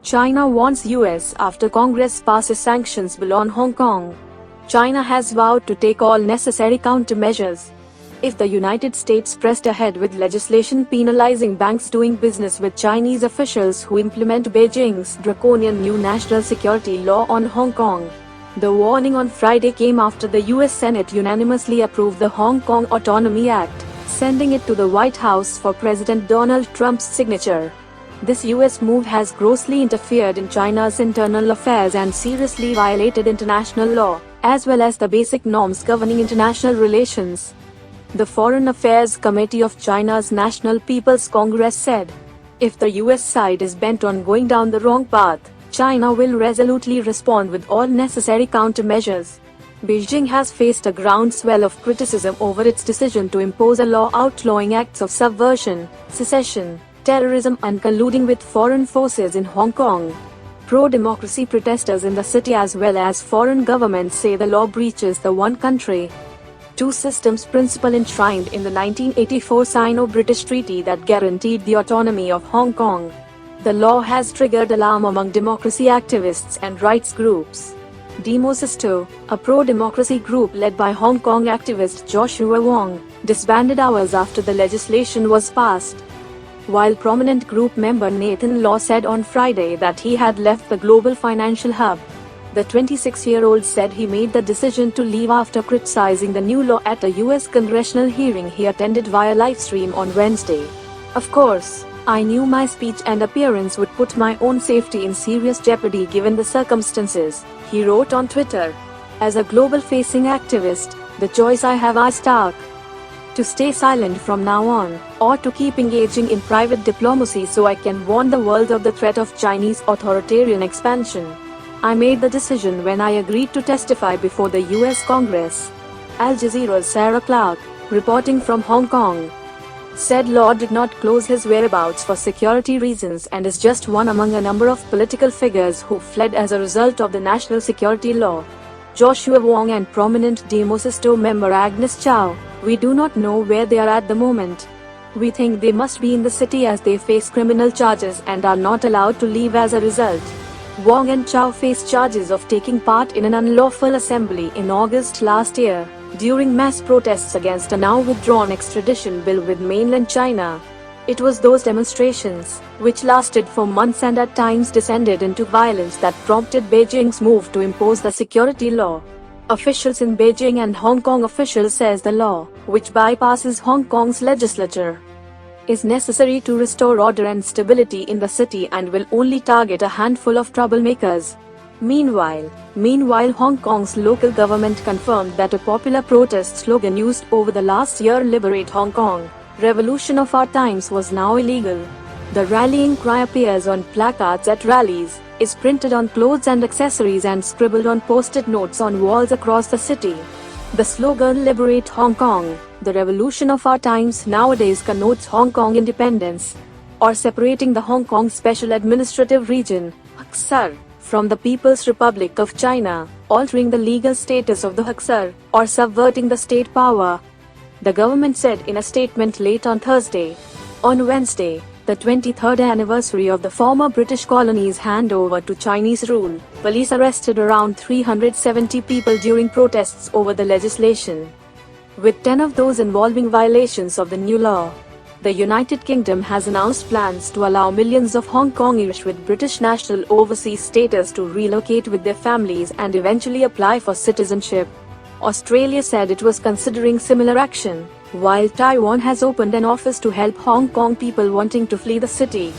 China warns US after Congress passes sanctions bill on Hong Kong. China has vowed to take all necessary countermeasures if the United States pressed ahead with legislation penalizing banks doing business with Chinese officials who implement Beijing's draconian new national security law on Hong Kong. The warning on Friday came after the US Senate unanimously approved the Hong Kong Autonomy Act, sending it to the White House for President Donald Trump's signature. This US move has grossly interfered in China's internal affairs and seriously violated international law, as well as the basic norms governing international relations. The Foreign Affairs Committee of China's National People's Congress said, if the US side is bent on going down the wrong path, China will resolutely respond with all necessary countermeasures. Beijing has faced a groundswell of criticism over its decision to impose a law outlawing acts of subversion, secession, terrorism and colluding with foreign forces in Hong Kong. Pro-democracy protesters in the city as well as foreign governments say the law breaches the one country, two systems principle enshrined in the 1984 Sino-British treaty that guaranteed the autonomy of Hong Kong. The law has triggered alarm among democracy activists and rights groups. Demosisto, a pro-democracy group led by Hong Kong activist Joshua Wong, disbanded hours after the legislation was passed. While prominent group member Nathan Law said on Friday that he had left the global financial hub, the 26-year-old said he made the decision to leave after criticizing the new law at a US congressional hearing he attended via livestream on Wednesday. Of course, I knew my speech and appearance would put my own safety in serious jeopardy given the circumstances, he wrote on Twitter. As a global-facing activist, the choice I have is stark. To stay silent from now on, or to keep engaging in private diplomacy so I can warn the world of the threat of Chinese authoritarian expansion. I made the decision when I agreed to testify before the US Congress. Al Jazeera's Sarah Clark, reporting from Hong Kong, said Law did not close his whereabouts for security reasons and is just one among a number of political figures who fled as a result of the national security law. Joshua Wong and prominent Demosisto member Agnes Chow, we do not know where they are at the moment. We think they must be in the city as they face criminal charges and are not allowed to leave as a result. Wong and Chow face charges of taking part in an unlawful assembly in August last year, during mass protests against a now withdrawn extradition bill with mainland China. It was those demonstrations, which lasted for months and at times descended into violence, that prompted Beijing's move to impose the security law. Officials in Beijing and Hong Kong officials says the law, which bypasses Hong Kong's legislature, is necessary to restore order and stability in the city and will only target a handful of troublemakers. Meanwhile, Hong Kong's local government confirmed that a popular protest slogan used over the last year, "Liberate Hong Kong, Revolution of Our Times," was now illegal. The rallying cry appears on placards at rallies, is printed on clothes and accessories and scribbled on post-it notes on walls across the city. The slogan "Liberate Hong Kong, the Revolution of Our Times" nowadays connotes Hong Kong independence, or separating the Hong Kong Special Administrative Region, HKSAR, from the People's Republic of China, altering the legal status of the HKSAR, or subverting the state power, the government said in a statement late on Thursday. On Wednesday, the 23rd anniversary of the former British colony's handover to Chinese rule, police arrested around 370 people during protests over the legislation, with 10 of those involving violations of the new law. The United Kingdom has announced plans to allow millions of Hong Kongers with British national overseas status to relocate with their families and eventually apply for citizenship. Australia said it was considering similar action, while Taiwan has opened an office to help Hong Kong people wanting to flee the city.